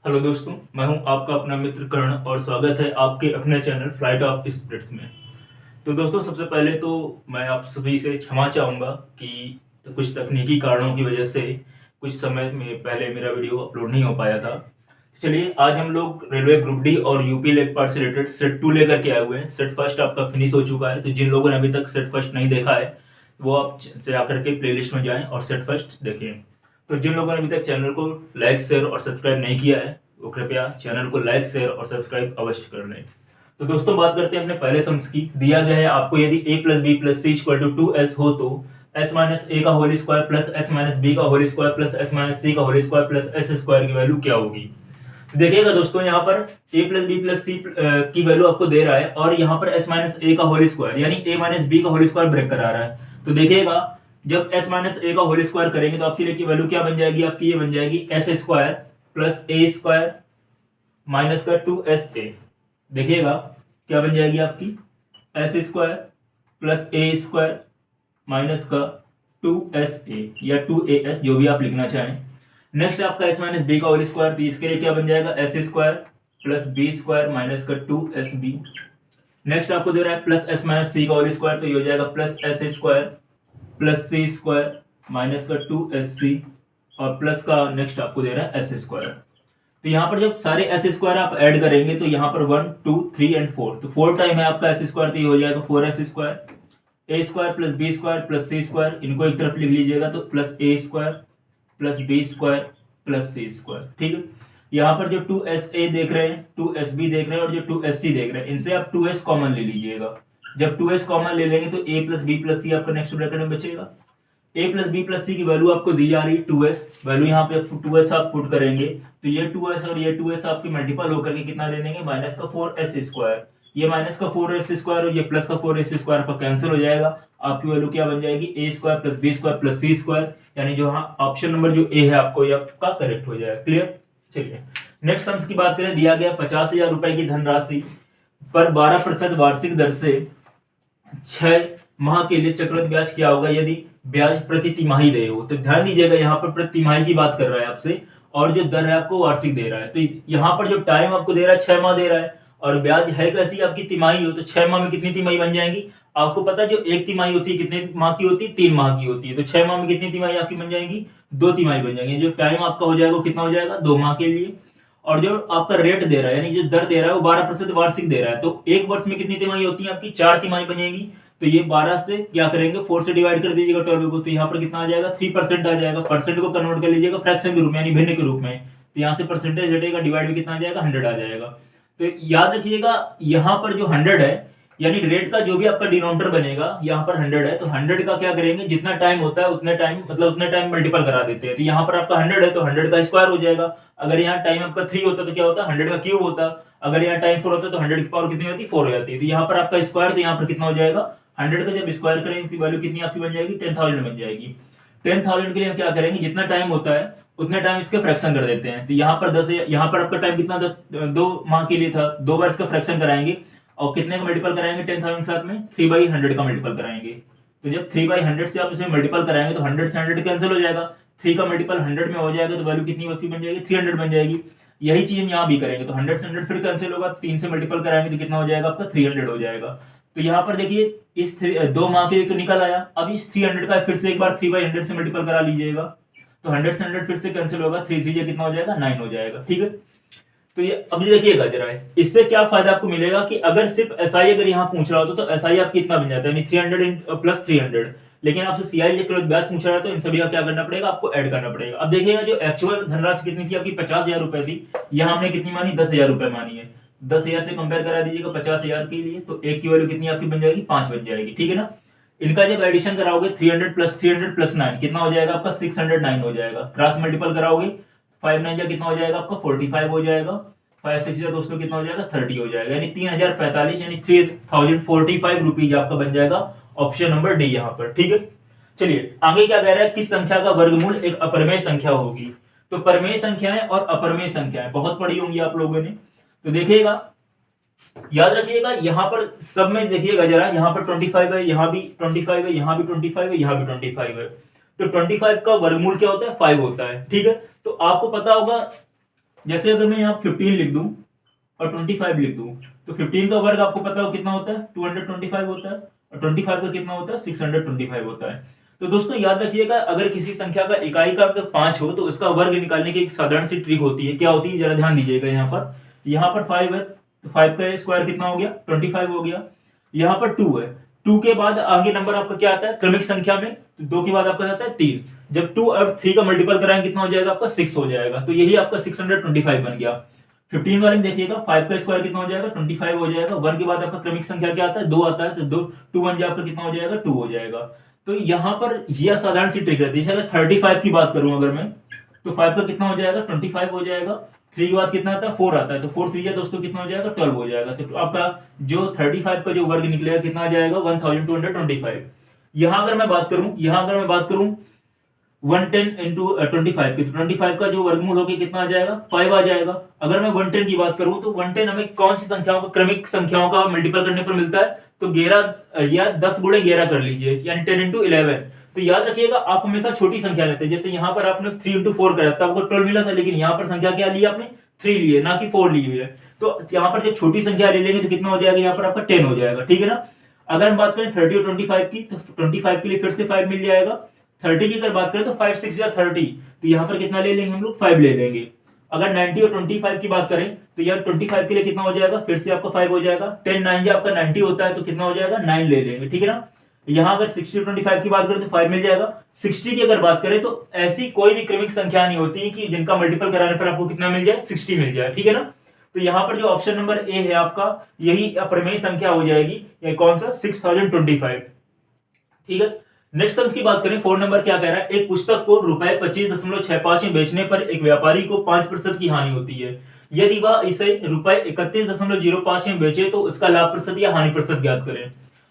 Hello दोस्तों, मैं हूं आपका अपना मित्र कर्ण और स्वागत है आपके अपने चैनल फ्लाइट ऑफ स्पिरिट्स में। तो दोस्तों, सबसे पहले तो मैं आप सभी से क्षमा चाहूँगा कि कुछ तकनीकी कारणों की वजह से कुछ समय में पहले मेरा वीडियो अपलोड नहीं हो पाया था। चलिए, आज हम लोग रेलवे ग्रुप डी और यूपी लेग पार्ट से रिलेटेड सेट 2 लेकर के आए हुए हैं। सेट फर्स्ट आपका फिनिश हो चुका है, तो जिन लोगों ने अभी तक सेट फर्स्ट नहीं देखा है वो आप जाकर के प्लेलिस्ट में जाएं और सेट फर्स्ट देखें। तो जिन लोगों ने अभी तक चैनल को लाइक शेयर और सब्सक्राइब नहीं किया है वो कृपया चैनल को लाइक शेयर और सब्सक्राइब अवश्य कर लें। तो दोस्तों, बात करते हैं अपने पहले सम्स की। दिया गया है आपको, यदि a plus B plus C equal to 2s हो तो s माइनस ए का whole square plus s minus B का whole square plus s minus C का whole square plus s square की वैल्यू क्या होगी। तो देखिएगा दोस्तों, यहाँ पर a plus B plus C की वैल्यू आपको दे रहा है और यहाँ पर s माइनस ए का होल स्क्वायर यानी a माइनस बी का होल स्क्वायर ब्रेक करा रहा है। तो देखिएगा, जब s माइनस ए का होल स्क्वायर करेंगे तो आपकी की वैल्यू क्या बन जाएगी, आपकी ये बन जाएगी S square plus A square minus का 2sa। देखिएगा क्या बन जाएगी आपकी, S square plus A square minus का 2sa या 2as, जो भी आप लिखना चाहें। नेक्स्ट आपका s माइनस बी का होल स्क्वायर, तो इसके लिए क्या बन जाएगा, S square plus B square minus का 2sb। नेक्स्ट आपको दे रहा है प्लस s माइनस सी का होल स्क्वायर, तो ये हो जाएगा plus S square plus C square minus का 2sc और प्लस का नेक्स्ट आपको दे रहा है एस स्क्वायर। तो यहाँ पर जब सारे एस स्क्वायर आप ऐड करेंगे तो यहाँ पर 1 2 3 एंड 4, तो 4 टाइम है आपका एस स्क्वायर, तो ये हो जाएगा 4s square A square plus B square plus C square, इनको एक तरफ लिख लीजिएगा तो plus A square plus B square plus C square. ठीक है, यहाँ पर जो 2sa देख रहे हैं, 2sb देख रहे हैं और जो 2sc देख रहे हैं, इनसे आप 2s कॉमन ले लीजिएगा। जब 2s कॉमन ले लेंगे तो a प्लस बी प्लस सी आपका नेक्स्ट ब्रैकेट में बचेगा। a plus B plus C की वैल्यू आपको दी जा रही है 2s, वैल्यू यहाँ पे 2s आप पुट करेंगे तो ये 2s और ये 2s आपके मल्टीपल होकर के कितना दे देंगे, माइनस का 4s स्क्वायर। ये माइनस का 4s स्क्वायर और ये प्लस का 4s स्क्वायर आपका कैंसिल हो जाएगा। आपकी वैल्यू क्या बन जाएगी, a square plus B square plus C square, यानी जो हाँ ऑप्शन नंबर जो ए है आपको ये आपका करेक्ट हो जाएगा। क्लियर। चलिए, नेक्स्ट सम्स की बात करें। दिया गया 50,000 रुपए की धनराशि पर 12% वार्षिक दर से 6 माह के लिए चक्रवृद्धि ब्याज क्या होगा यदि ब्याज प्रति तिमाही दे हो। तो ध्यान दीजिएगा, यहाँ पर प्रति तिमाही की बात कर रहा है आपसे और जो दर है आपको वार्षिक दे रहा है। तो यहाँ पर जो टाइम आपको दे रहा है 6 माह दे रहा है और ब्याज है कैसी, आपकी तिमाही हो। तो 6 माह में कितनी तिमाही बन जाएंगी, आपको पता है जो एक तिमाही होती है कितने माह की होती है, 3 माह की होती है। तो 6 माह में कितनी तिमाही आपकी बन जाएंगी, 2 तिमाही बन जाएंगी। जो टाइम आपका हो जाएगा कितना हो जाएगा, 2 माह के लिए। और जो आपका रेट दे रहा है यानी जो दर दे रहा है वो 12% वार्षिक दे रहा है। तो एक वर्ष में कितनी तिमाही होती है आपकी, 4 तिमाही बनेगी। तो ये 12 से क्या करेंगे, 4 से डिवाइड कर दीजिएगा 12 को, तो यहाँ पर कितना आ जाएगा, 3% आ जाएगा। परसेंट को कन्वर्ट कर लीजिएगा फ्रैक्शन के रूप में यानी भिन्न के रूप में, तो यहाँ से परसेंटेज हटेगा, डिवाइड में कितना आ जाएगा, 100 आ जाएगा। तो याद रखिएगा, यहाँ पर जो 100 है यानी रेट का जो भी आपका डिनोमिनेटर बनेगा, यहाँ पर 100 है तो 100 का क्या करेंगे, जितना टाइम होता है उतने टाइम मतलब उतने टाइम मल्टीपल करा देते हैं। तो यहाँ पर आपका 100 है तो 100 का स्क्वायर हो जाएगा। अगर यहाँ टाइम आपका 3 होता तो क्या होता, 100 का क्यूब होता। अगर यहाँ टाइम 4 होता तो 100 की पावर कितनी होती, 4 हो जाती है। तो यहाँ पर आपका स्क्वायर, तो यहाँ पर कितना हो जाएगा, 100 का जब स्क्वायर करेंगे तो वैल्यू कितनी आपकी बन जाएगी, 10,000 बन जाएगी। 10,000 के लिए हम क्या करेंगे, जितना टाइम होता है उतने टाइम इसके फ्रैक्शन कर देते हैं। तो यहाँ पर 10, यहाँ पर आपका टाइम कितना था, 2 माह के लिए था, 2 बार इसका फ्रैक्शन कराएंगे और कितने का मल्टीपल कराएंगे 10,000 के साथ में, 3/100 का मल्टीपल कराएंगे। तो जब 3/100 से आप इसमें मल्टीपल कराएंगे तो 100 से 100 कैंसिल हो जाएगा, 3 का मल्टीपल 100 में हो जाएगा तो वैल्यू कितनी बन जाएगी, 300 बन जाएगी। यही चीज हम यहाँ भी करेंगे तो 100 से 100 फिर कैंसिल होगा, 3 से मल्टीपल कराएंगे तो कितना हो जाएगा आपका, 300 हो जाएगा। तो यहाँ पर देखिए इस 2 माह के लिए तो निकल आया। अब इस 300 का फिर से एक बार 3/100 से मल्टीपल करा लीजिएगा तो 100 से 100 फिर से कैंसिल होगा, 3 3 कितना हो जाएगा, 9 हो जाएगा। ठीक है, तो ये अब देखिएगा जरा, इससे क्या फायदा आपको मिलेगा कि अगर सिर्फ एसआई अगर यहाँ पूछ रहा होता तो एसआई आपकी कितना बन जाता है, यानी 300 प्लस 300। लेकिन आपसे सीआई चक्रवृद्धि ब्याज पूछ रहा है तो इन सभी का क्या करना पड़ेगा, आपको ऐड करना पड़ेगा। अब देखिएगा जो एक्चुअल धनराशि कितनी थी आपकी, 50,000 रुपए थी, यहाँ हमने कितनी मानी, 10,000 रुपए मानी है। 10,000 से कंपेयर करा दीजिएगा 50,000 के लिए तो एक की वैल्यू कितनी आपकी बन जाएगी, 5 बन जाएगी। ठीक है ना, इनका जब एडिशन कराओगे 300 प्लस 9 कितना हो जाएगा आपका, 609 हो जाएगा। क्रॉस मल्टीपल कराओगे 5 9 कितना हो जाएगा आपका, 45 हो जाएगा। 5 6 दोस्तों कितना हो जाएगा, 30 हो जाएगा, यानी 3045 यानी 3045 रुपीज आपका बन जाएगा ऑप्शन नंबर डी यहाँ पर। ठीक है, चलिए आगे क्या कह रहा है, किस संख्या का वर्गमूल एक अपरमेय संख्या होगी। तो परमेय संख्याएं और अपरमेय संख्याएं बहुत पढ़ी होंगी आप लोगों ने। तो देखिएगा, याद रखिएगा यहाँ पर सब में देखिएगा जरा, यहाँ पर 25 है, यहाँ भी 25 है, यहाँ भी 25 है, यहाँ भी 25 है। तो 25 का वर्गमूल क्या होता है, 5 होता है। ठीक है, तो आपको पता होगा जैसे अगर मैं यहाँ 15 लिख दूं और 25 लिख दूं, तो 15 का वर्ग आपको पता हो कितना होता है, 225 होता है, और 25 का कितना होता है, 625 होता है। तो दोस्तों याद रखिएगा, अगर किसी संख्या का इकाई का अगर 5 हो तो उसका वर्ग निकालने की एक साधारण सी ट्रिक होती है। क्या होती है, जरा ध्यान दीजिएगा। यहाँ पर 5 है, तो 5 का स्क्वायर कितना हो गया, 25 हो गया। यहाँ पर 2 है, 2 के बाद आगे नंबर आपका क्या आता है क्रमिक संख्या में, तो 2 के बाद आपका आता है 3। जब 2 और 3 का मल्टीपल कराएंगे कितना हो जाएगा आपका, 6 हो जाएगा। तो यही आपका 625 बन गया। 15 वाले में देखिएगा 5 का स्क्वायर कितना हो जाएगा, 25 हो जाएगा। 1 के बाद आपका क्रमिक संख्या क्या आता है, 2 आता है, तो 2 2 1 आपका कितना हो जाएगा, 2 हो जाएगा। तो यहाँ पर यह साधारण सी ट्रिक रहती है। अगर 35 की बात करूं अगर मैं, तो 5 का कितना हो जाएगा, 25 हो जाएगा। 3 के बाद कितना आता है, 4 आता है, तो 4 3 दोस्तों कितना हो जाएगा, 12 हो जाएगा। तो आपका जो 35 का जो वर्ग निकलेगा कितना आ जाएगा, 1225। यहाँ अगर मैं बात करूं 110 इंटू 25 की, तो 25 का जो वर्गमूल होगी कितना आ जाएगा, 5 आ जाएगा। अगर मैं 110 की बात करूं तो 110 हमें कौन सी संख्याओं का, क्रमिक संख्याओं का मल्टीपल करने पर मिलता है, तो 11 या 10 गुणे 11 कर लीजिए, यानी 10 इंटू 11। तो याद रखिएगा आप हमेशा छोटी संख्या लेते हैं। जैसे यहाँ पर आपने 3 इंटू 4 कराया तो आपको 12 मिला था, लेकिन यहाँ पर संख्या क्या ली आपने, 3 ली है, ना कि 4 ली है। तो यहाँ पर जब छोटी संख्या ले लेंगे तो कितना हो जाएगा, यहाँ पर आपका 10 हो जाएगा, ठीक है ना। अगर हम बात करें 30 और 25 की, तो 25 के लिए फिर से 5 मिल जाएगा। 30 की अगर बात करें तो 5 6 या 30, तो यहाँ पर कितना ले लेंगे हम लोग, 5 ले लेंगे। अगर 90 और 25 की बात करें तो यार 25 के लिए कितना हो जाएगा, फिर से आपका 5 हो जाएगा। 10 9 या आपका 90 होता है, तो कितना हो जाएगा, 9 ले लेंगे, ठीक है ना। यहाँ अगर 60 और 25 की बात करें तो 5 मिल जाएगा। 60 की अगर बात करें तो ऐसी कोई भी क्रमिक संख्या नहीं होती कि जिनका मल्टीपल कराने पर आपको कितना मिल जाए, 60 मिल जाए, ठीक है ना। तो यहाँ पर जो ऑप्शन नंबर ए है आपका, यही अप्रमेय संख्या हो जाएगी। ये कौन सा, 6025, ठीक है। नेक्स्ट सम की बात करें, 4 नंबर क्या कह रहा है, एक पुस्तक को रुपए 25.65 में बेचने पर एक व्यापारी को 5% की हानि होती है। यदि वह इसे रुपए 31.05 में बेचे तो उसका लाभ प्रतिशत या हानि प्रतिशत ज्ञात करें।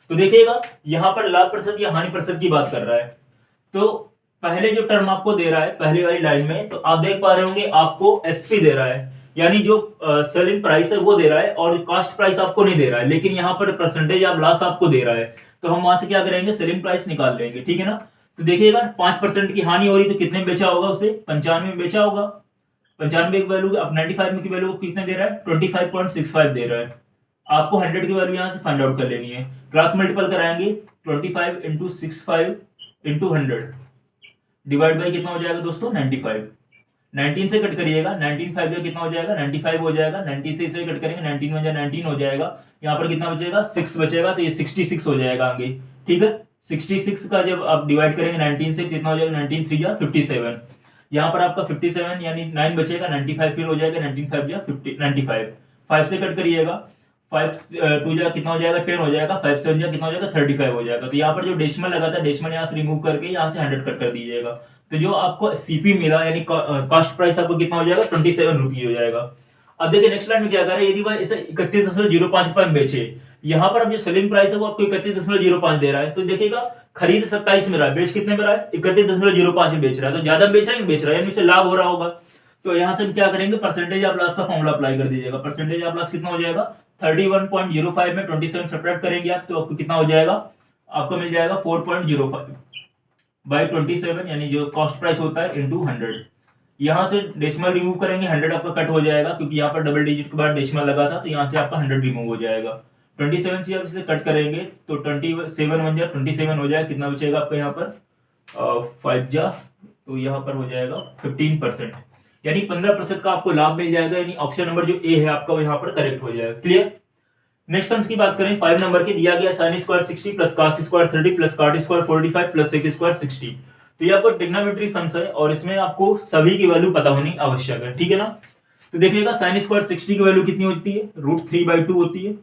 तो देखिएगा यहाँ पर लाभ प्रतिशत या हानि प्रतिशत की बात कर रहा है। तो पहले जो टर्म आपको दे रहा है पहली वाली लाइन में, तो आप देख पा रहे होंगे आपको एसपी दे रहा है, यानी जो सेलिंग प्राइस है वो दे रहा है, और कॉस्ट प्राइस आपको नहीं दे रहा है, लेकिन यहाँ पर परसेंटेज ऑफ लॉस आपको दे रहा है। तो हम वहां से क्या करेंगे, सेलिंग प्राइस निकाल लेंगे, ठीक है ना। तो देखिएगा 5% की हानि हो रही, तो कितने में बेचा होगा उसे, 95 में बेचा होगा। 95 की वैल्यू अब 95 की वैल्यू कितने दे रहा है, 25.65 दे रहा है। आपको 100 की वैल्यू यहां से फाइंड आउट कर लेनी है। क्रॉस मल्टीपल कराएंगे, 25 इंटू 65 इंटू 100 डिवाइड बाई कितना हो जाएगा दोस्तों, 95। 19 से कट करिएगा, 19 5 में कितना हो जाएगा, 95 हो जाएगा। 19 से इसे कट करेंगे, 19 में 19 हो जाएगा। यहाँ पर कितना बचेगा, 6 बचेगा, तो ये 66 हो जाएगा आगे, ठीक है। 66 का जब आप डिवाइड करेंगे 19 से कितना हो जाएगा, 19 3 जा 57। यहाँ पर आपका 57 यानी 9 बचेगा, 95 फिर हो जाएगा, 19 5 जा 95। 5 से कट करिएगा, 5 2 जा कितना हो जाएगा, 10 हो जाएगा। 5 7 जा कितना हो जाएगा, 35 हो जाएगा। तो यहाँ पर जो डेसिमल लगा था, डेसिमल यहाँ से रिमूव करके यहाँ से 100 कट कर दीजिएगा। तो जो आपको सीपी मिला यानी कॉस्ट प्राइस आपको कितना हो जाएगा, 27 रुपये हो जाएगा। अब देखिए नेक्स्ट लाइन में क्या कर रहा है, यदि वह इसे 31.05 रुपए में बेचे, यहाँ पर अब जो सेलिंग प्राइस है वो आपको 31.05 दे रहा है। तो देखिएगा खरीद 27 में रहा है, बेच कितने में रहा है, 31.05 में बेच रहा है। तो ज्यादा बेच रहा है, बेच रहा है, यानी उसे लाभ हो रहा होगा। तो यहाँ से हम क्या करेंगे, परसेंटेज ऑफ लॉस का फॉर्मूला अप्लाई कर दीजिएगा। परसेंटेज ऑफ लॉस कितना हो जाएगा, 31.05 में 27 सब्ट्रैक्ट करेंगे आप, तो आपको कितना हो जाएगा, आपको मिल जाएगा 4.05 बाई 27, यानी जो कॉस्ट प्राइस होता है इंटू 100। यहां से डेसिमल रिमूव करेंगे, 100 आपका कट हो जाएगा, क्योंकि यहाँ पर डबल डिजिट के बाद डेसिमल लगा था, तो यहाँ से आपका 100 रिमूव हो जाएगा। 27 से आप इसे कट करेंगे तो 27 1 जा 27 हो जाएगा। कितना बचेगा आपका यहाँ पर 5 जा, तो यहाँ पर हो जाएगा 15%, यानी 15% का आपको लाभ मिल जाएगा। यानी ऑप्शन नंबर जो ए है आपका वो यहाँ पर करेक्ट हो जाएगा। क्लियर। नेक्स्ट सम्स की बात करें, 5 नंबर की दिया गया sin square 60 plus cos square 30 plus cot square 45 plus sec square 60। तो ये आपको ट्रिग्नोमेट्री सम्स है और इसमें आपको सभी की वैल्यू पता होनी आवश्यक है, ठीक है ना। तो देखिएगा sin स्क्वायर 60 की वैल्यू कितनी होती है, √3/2 होती है।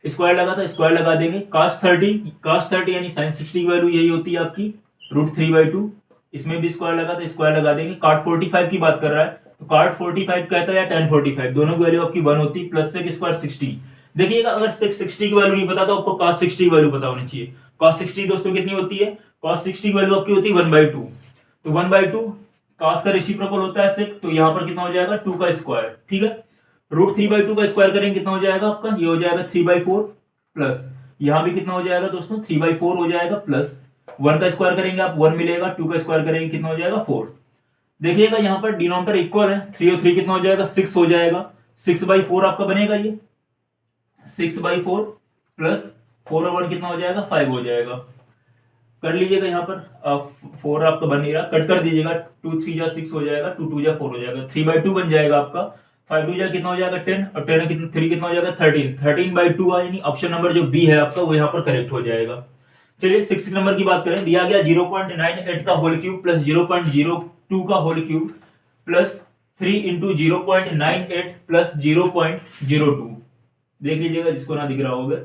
स्क्वायर लगा था, स्क्वायर लगा देंगे। cos 30 यानी sin 60 की वैल्यू यही होती है आपकी √3/2। इसमें भी स्क्वायर लगा तो स्क्वायर लगा देंगे। cot 45 की बात कर रहा है तो cot 45 कहता है या tan 45, दोनों की वैल्यू आपकी 1 होती है, प्लस sec स्क्वायर 60। देखिएगा अगर sec 60 की वैल्यू नहीं पता तो आपको cos 60 की वैल्यू पता होनी चाहिए। cos 60 दोस्तों कितनी होती है, cos 60 की वैल्यू आपकी होती है 1/2। तो 1/2 cos का रेसिप्रोकल होता है sec, तो यहाँ पर कितना हो जाएगा 2 का स्क्वायर, ठीक है। √3/2 का स्क्वायर करेंगे कितना हो जाएगा आपका, ये हो जाएगा 3/4 प्लस यहाँ भी कितना हो जाएगा दोस्तों 3/4 हो जाएगा, प्लस 1 का स्क्वायर करेंगे आप 1 मिलेगा, 2 का स्क्वायर करेंगे कितना हो जाएगा 4। देखिएगा यहाँ पर डिनोमिनेटर इक्वल है, 3 और 3 कितना हो जाएगा 6 हो जाएगा, 6/4 आपका बनेगा, ये 6/4 प्लस 4 और 1 कितना हो जाएगा 5 हो जाएगा। कर लीजिएगा यहाँ पर 4 आपका बन नहीं रहा, कट कर दीजिएगा, 2 3 जा 6 हो जाएगा, 2 2 जा 4 हो जाएगा, 3/2 बन जाएगा आपका, 5 2 जा कितना हो जाएगा 10 और 10 कितना 3 कितना हो जाएगा 13, 13/2 यानी ऑप्शन नंबर जो बी है आपका वो यहाँ पर करेक्ट हो जाएगा। चलिए 6 नंबर की बात करें, दिया गया 0.98 का होल क्यूब प्लस 0.02 का whole cube plus 3 into 0.98 plus 0.02, देख लीजिएगा जिसको ना दिख रहा होगा।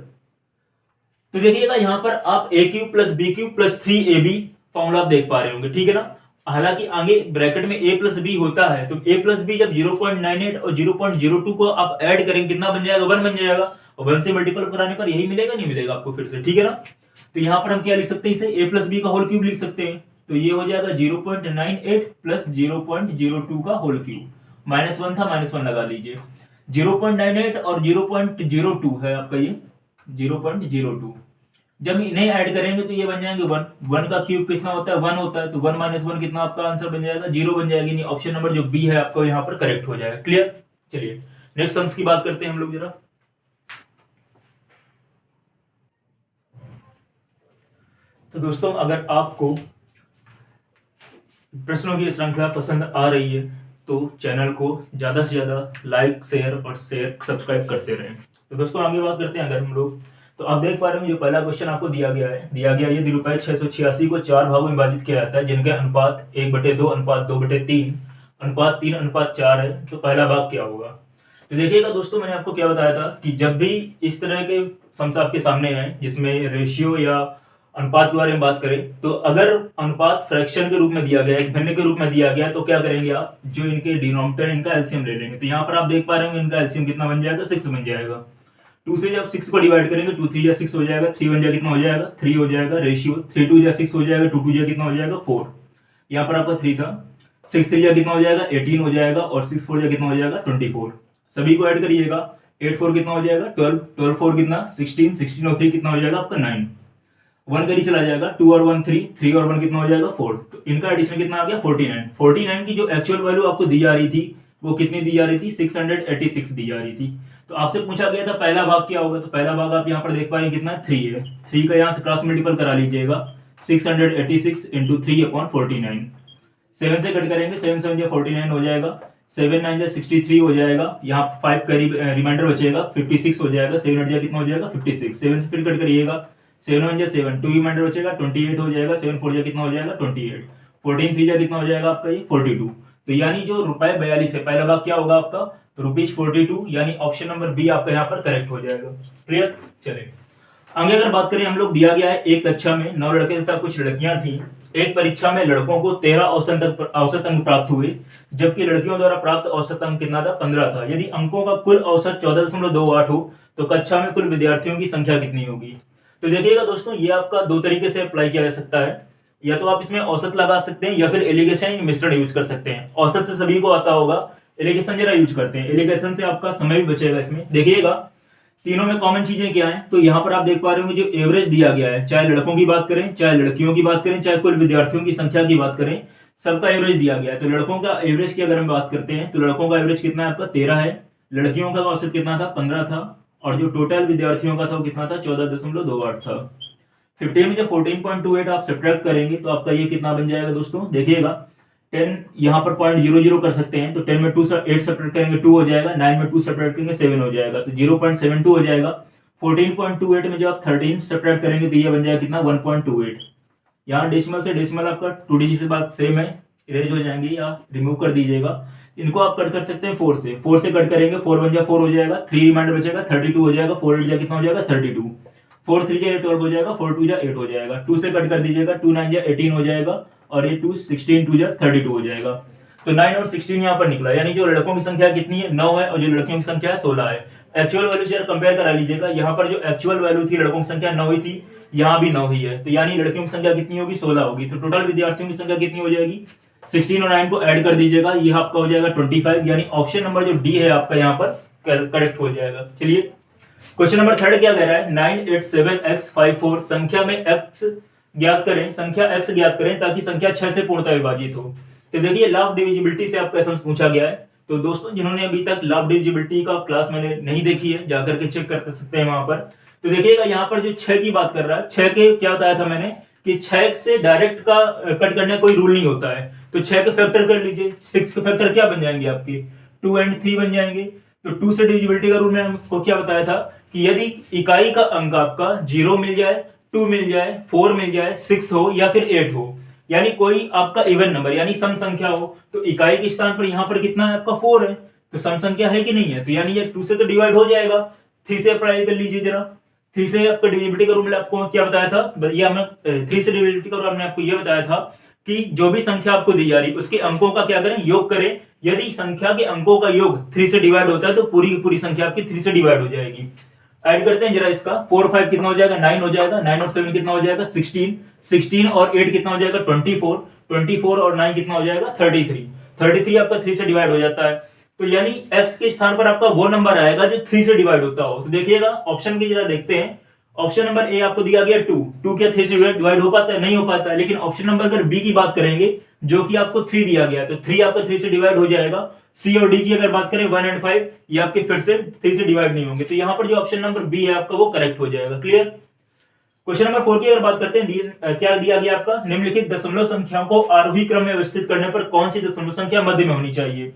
तो देखिएगा यहाँ पर आप A cube plus B cube plus 3ab formula आप देख पा रहे होंगे, ठीक है ना। हालांकि आगे ब्रैकेट में a प्लस बी होता है, तो a प्लस बी जब 0.98 और 0.02 को आप ऐड करेंगे कितना बन जाएगा 1 बन जाएगा, और 1 से मल्टीपल कराने पर यही मिलेगा नहीं मिलेगा आपको फिर से, ठीक है ना। तो यहाँ पर हम क्या लिख सकते हैं, इसे a प्लस बी का होल क्यूब लिख सकते हैं, तो ये हो जाएगा 0.98 प्लस 0.02 का होल क्यूब, -1 था -1 लगा लीजिए, 0.98 और 0.02 है आपका ये 0.02, जब इन्हें ऐड करेंगे तो ये बन जाएंगे 1, 1 का क्यूब कितना होता है 1 होता है, तो 1 - 1 कितना आपका आंसर बन जाएगा 0 बन जाएगी, नहीं ऑप्शन नंबर जो बी है आपको यहाँ पर करेक्ट हो जाएगा। क्लियर। चलिए नेक्स्ट सम्स की बात करते हैं हम लोग जरा। तो दोस्तों अगर आपको प्रश्नों की श्रृंखला पसंद आ रही है तो चैनल को ज्यादा से ज्यादा लाइक शेयर और सब्सक्राइब करते रहें। तो दोस्तों आगे बात करते हैं अगर हम लोग, तो आप देख पा रहे हैं जो पहला क्वेश्चन आपको दिया गया है, यदि रुपए 686 को 4 भागों में विभाजित किया जाता है जिनके अनुपात 1/2 अनुपात 2/3 अनुपात 3:4 है, तो पहला भाग क्या होगा। तो देखिएगा दोस्तों मैंने आपको क्या बताया था कि जब भी इस तरह के सम्स आपके सामने आए जिसमें रेशियो या अनुपात के बारे में बात करें, तो अगर अनुपात फ्रैक्शन के रूप में दिया गया है, घन के रूप में दिया गया है, तो क्या करेंगे आप, जो इनके डिनोमिनेटर इनका एलसीएम ले लेंगे। तो यहाँ पर आप देख पा रहे होंगे इनका एलसीएम कितना बन जाएगा 6 बन जाएगा, 2 से जब 6 को डिवाइड करेंगे 2 3 जा 6 हो जाएगा, 3 1 जा कितना हो जाएगा 3 हो जाएगा, रेशियो 3 2 जा 6 हो जाएगा, 2 2 जा कितना हो जाएगा 4, यहाँ पर आपका 3 था, 6 3 जा कितना हो जाएगा 18 हो जाएगा, और 6 4 जा कितना हो जाएगा 24, सभी को ऐड करिएगा, 8 4 कितना हो जाएगा 12, 12 4 कितना 16, 16 और 3 कितना हो जाएगा आपका 9, 1 करी चला जाएगा, 2 और 1 3, 3 और 1 कितना हो जाएगा 4, तो इनका एडिशन कितना आ गया 49, 49 की जो एक्चुअल वैल्यू आपको दी जा रही थी वो कितनी दी जा रही थी 686 दी जा रही थी। तो आपसे पूछा गया था पहला भाग क्या होगा, तो पहला भाग आप यहाँ पर देख पाएंगे कितना 3 है, 3 का यहाँ से क्रॉस मल्टीपल करा लीजिएगा, 686 इंटू 3/49, 7 से कट करेंगे, 7 7 जा 49 हो जाएगा, 7 9 जा 63 हो जाएगा, यहाँ 5 का रिमाइंडर बचेगा 56 हो जाएगा, 7 8 जा कितना हो जाएगा 56, 7 से फिर कट करिएगा, 7 1 जा 7, 2 रिमाइंडर बचेगा 28 हो जाएगा, 7 4 जा कितना हो जाएगा 28, 14 3 जा कितना हो जाएगा आपका ये 42, तो यानी जो रुपए 42 है पहला भाग क्या होगा आपका ₹42, यानी ऑप्शन नंबर बी आपका यहाँ पर करेक्ट हो जाएगा। क्लियर। चलिए आगे अगर बात करें हम लोग, दिया गया है एक कक्षा में 9 लड़के तथा कुछ लड़कियां थी, एक परीक्षा में लड़कों को 13 औसत अंक प्राप्त हुए जबकि लड़कियों द्वारा प्राप्त औसत अंक कितना था 15 था। यदि अंकों का कुल औसत 14.28 हो तो कक्षा में कुल विद्यार्थियों की संख्या कितनी होगी। तो देखिएगा दोस्तों ये आपका दो तरीके से अप्लाई किया जा सकता है, या तो आप इसमें औसत लगा सकते हैं या फिर एलिगेशन मिश्रण यूज कर सकते हैं। औसत से सभी को आता होगा, एलिगेशन जरा यूज करते हैं, एलिगेशन से आपका समय भी बचेगा। इसमें देखिएगा तीनों में कॉमन चीजें क्या हैं, तो यहाँ पर आप देख पा रहे होंगे जो एवरेज दिया गया है, चाहे लड़कों की बात करें चाहे लड़कियों की बात करें चाहे कुल विद्यार्थियों की संख्या की बात करें, सबका एवरेज दिया गया है। तो लड़कों का एवरेज की अगर हम बात करते हैं तो लड़कों का एवरेज कितना है आपका 13 है, लड़कियों का औसत कितना था 15 था, और जो टोटल विद्यार्थियों का था वो कितना था 14.28 था। 15 में जब 14.28 आप सब्ट्रैक्ट करेंगे तो आपका ये कितना बन जाएगा दोस्तों, देखिएगा 10 यहाँ पर 0.00 कर सकते हैं, तो 10 में 2 8 सब्ट्रैक्ट करेंगे 2 हो जाएगा, 9 में 2 सब्ट्रैक्ट करेंगे 7 हो जाएगा, तो 0.72 हो जाएगा। 14.28 में जब आप 13 सब्ट्रैक्ट करेंगे तो ये बन जाएगा कितना 1.28। यहाँ डेसिमल से डेसिमल आपका 2 डिजिट से बात सेम है, इरेज हो जाएंगे या रिमूव कर दीजिएगा। इनको आप कट कर सकते हैं 4 से, 4 से कट करेंगे 4 1 जा 4 हो जाएगा, 3 रिमाइंडर बचेगा 32 हो जाएगा, 4 8 जा कितना हो जाएगा 32, 4 3 जा 12 हो जाएगा, 4 2 जा 8 हो जाएगा, 2 से कट कर दीजिएगा, 2 9 जा 18 हो जाएगा, और ये 2 16 2 जा 32 हो जाएगा। तो 9 और 16 यहाँ पर निकला, यानी जो लड़कों की संख्या कितनी है 9 है, और जो लड़कियों की संख्या है 16 है। एक्चुअल वैल्यू से कंपेयर करा लीजिएगा, यहाँ पर जो एक्चुअल वैल्यू थी लड़कों की संख्या 9 ही थी, यहाँ भी 9 ही है, तो यानी लड़कियों की संख्या कितनी होगी 16 होगी। तो टोटल विद्यार्थियों की संख्या कितनी हो जाएगी 16 और 9 को ऐड कर दीजिएगा, ये आपका हो जाएगा 25, यानी ऑप्शन नंबर जो डी है आपका यहाँ पर करेक्ट हो जाएगा। चलिए क्वेश्चन नंबर 3 क्या कह रहा है, 987x54 संख्या में x ज्ञात करें, संख्या x ज्ञात करें ताकि संख्या 6 से पूर्णतः विभाजित हो। तो देखिए लॉ ऑफ डिविजिबिलिटी से आपका क्वेश्चन पूछा गया है। तो दोस्तों जिन्होंने अभी तक लॉ ऑफ डिविजिबिलिटी का क्लास मैंने नहीं देखी है, जाकर के चेक कर सकते हैं वहां पर। तो देखिएगा यहाँ पर जो 6 की बात कर रहा है, 6 के क्या बताया था मैंने कि 6 से डायरेक्ट का कट करने का कोई रूल नहीं होता है। तो 6 के फैक्टर कर लीजिए, 6 के फैक्टर क्या बन जाएंगे आपके 2 और 3 बन जाएंगे। तो 2 से डिविजिबिलिटी का रूल मैंने आपको क्या बताया था कि यदि इकाई का अंक आपका 0 मिल जाए, 2 मिल जाए, 4 मिल जाए, 6 हो या फिर 8 हो, यानी कोई आपका इवन नंबर यानी सम संख्या हो, तो इकाई के स्थान पर यहाँ पर कितना है आपका 4 है, तो सम संख्या है कि नहीं है, तो यानी ये 2 से तो डिवाइड हो जाएगा। 3 से अप्लाई कर लीजिए जरा। 3 से आपका डिविजिबिलिटी का रूल आपको क्या बताया था, ये हमने 3 से डिविजिबिलिटी का रूल हमने आपको ये बताया था कि जो भी संख्या आपको दी जा रही है उसके अंकों का क्या करें, योग करें। यदि संख्या के अंकों का योग 3 से डिवाइड होता है तो पूरी की पूरी संख्या आपकी 3 से डिवाइड हो जाएगी। ऐड करते हैं जरा इसका, 4 5 कितना हो जाएगा, 9 हो जाएगा, 9 और 7 कितना हो जाएगा 16, 16 और 8 कितना हो जाएगा 24, 24 और 9 कितना हो जाएगा 33, 33 आपका 3 से डिवाइड हो जाता है। तो यानी x के स्थान पर आपका वो नंबर आएगा जो 3 से डिवाइड होता हो। तो देखिएगा ऑप्शन की जरा देखते हैं। ऑप्शन नंबर ए आपको दिया गया 2, 2 क्या 3 से डिवाइड हो पाता है, नहीं हो पाता है। लेकिन ऑप्शन नंबर अगर बी की बात करेंगे जो कि आपको 3 दिया गया है, तो 3 आपका 3 से डिवाइड हो जाएगा। सी और डी की अगर बात करें 1 और 5 ये आपके फिर से 3 से डिवाइड नहीं होंगे, तो यहाँ पर जो ऑप्शन नंबर बी है आपका वो करेक्ट हो जाएगा। क्लियर। क्वेश्चन नंबर 4 की अगर बात करते हैं, क्या दिया गया आपका, निम्नलिखित दशमलव संख्याओं को आरोही क्रम में व्यवस्थित करने पर कौन सी दशमलव संख्या मध्य में होनी चाहिए।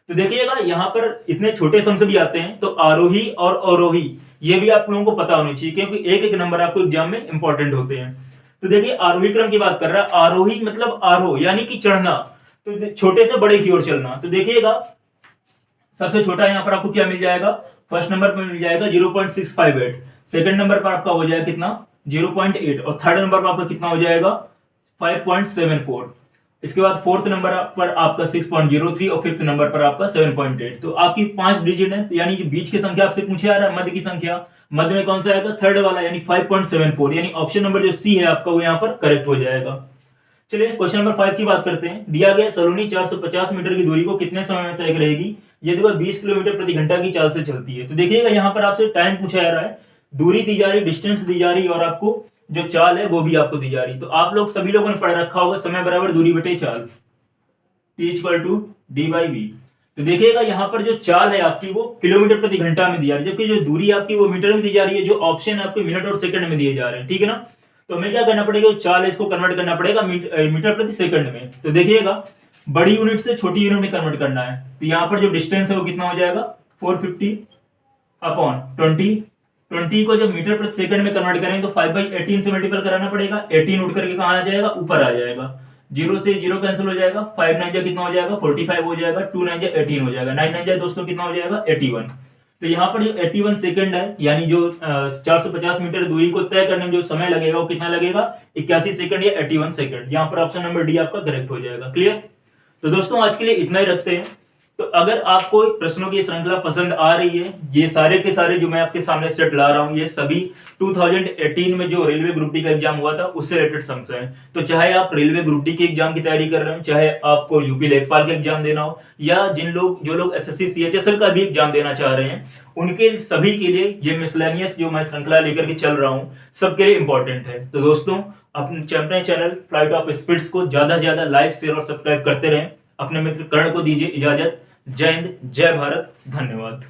तो देखिएगा यहाँ पर इतने छोटे सम से भी आते हैं, तो आरोही और अवरोही ये भी आप लोगों को पता होनी चाहिए, क्योंकि एक एक नंबर आपको एग्जाम में इंपॉर्टेंट होते हैं। तो देखिए आरोही क्रम की बात कर रहा है, आरोही मतलब आरोह यानी कि चढ़ना, तो छोटे से बड़े की ओर चलना। तो देखिएगा सबसे छोटा यहाँ पर आपको क्या मिल जाएगा, फर्स्ट नंबर पर मिल जाएगा 0.658, सेकंड नंबर पर आपका हो जाएगा कितना 0.8 और थर्ड नंबर पर आपका कितना हो जाएगा 5.74। इसके बाद फोर्थ नंबर पर आपका 6.03 और फिफ्थ नंबर पर आपका 7.8। तो आपकी 5 डिजिट है, तो यानी जो बीच की संख्या आपसे पूछे आ रहा है मध्य की संख्या, मध्य में कौन सा आएगा थर्ड वाला यानी 5.74, यानी ऑप्शन नंबर जो सी है आपका वो यहाँ पर करेक्ट हो जाएगा। चलिए क्वेश्चन नंबर 5 की बात करते हैं। दिया गया सलोनी 450 मीटर की दूरी को कितने समय में तय करेगी यदि वह 20 किलोमीटर प्रति घंटा की चाल से चलती है। तो देखिएगा यहाँ पर आपसे टाइम पूछा जा रहा है, दूरी दी जा रही, डिस्टेंस दी जा रही और आपको जो चाल है वो भी आपको दी जा रही। तो आप लोग सभी लोगों ने पढ़ रखा होगा समय बराबर दूरी बटे चाल, T=D/V। तो देखिएगा यहाँ पर जो चाल है आपकी वो किलोमीटर प्रति घंटा में दी जा रही है, जबकि जो दूरी आपकी वो मीटर में दी जा रही है, जो ऑप्शन आपको मिनट और सेकंड में दिए जा रहे हैं। ठीक है ना। तो हमें क्या करना पड़ेगा, चाल इसको कन्वर्ट करना पड़ेगा मीटर प्रति सेकंड में। तो देखिएगा बड़ी यूनिट से छोटी यूनिट में कन्वर्ट करना है, तो यहाँ पर जो डिस्टेंस है वो कितना हो जाएगा 450 अपॉन 20, 20 को जब मीटर प्रति सेकंड में कन्वर्ट करेंगे तो 5/18 से मल्टीपल कराना पड़ेगा। 18 उठ करके कहाँ आ जाएगा, ऊपर आ जाएगा, 0 से 0 कैंसिल हो जाएगा, 5 9 जा कितना हो जाएगा 45 हो जाएगा, 2 9 जा 18 हो जाएगा, 9 9 जा दोस्तों कितना हो जाएगा 81। तो यहाँ पर जो 81 सेकंड है, यानी जो 450 मीटर दूरी को तय करने में जो समय लगेगा वो कितना लगेगा 81 सेकंड या 81 सेकंड। यहाँ पर ऑप्शन नंबर डी आपका करेक्ट हो जाएगा। क्लियर। तो दोस्तों आज के लिए इतना ही रखते हैं। तो अगर आपको प्रश्नों की श्रृंखला पसंद आ रही है, ये सारे के सारे जो मैं आपके सामने सेट ला रहा हूं ये सभी 2018 में जो रेलवे ग्रुप डी का एग्जाम हुआ था उससे रिलेटेड सम्स हैं। तो चाहे आप रेलवे ग्रुप डी के एग्जाम की तैयारी कर रहे हो, चाहे आपको यूपी लेखपाल का एग्जाम देना हो, या जो लोग एसएससी CHSL का भी एग्जाम देना चाह रहे हैं, उनके सभी के लिए ये मिसलेनियस जो मैं श्रृंखला लेकर के चल रहा हूँ सबके लिए इंपॉर्टेंट है। तो दोस्तों अपने चैनल फ्लाइट ऑफ स्पिरिट्स को ज्यादा से ज्यादा लाइक शेयर और सब्सक्राइब करते रहें। अपने मित्र कर्ण को दीजिए इजाजत। जय हिंद, जय भारत, धन्यवाद।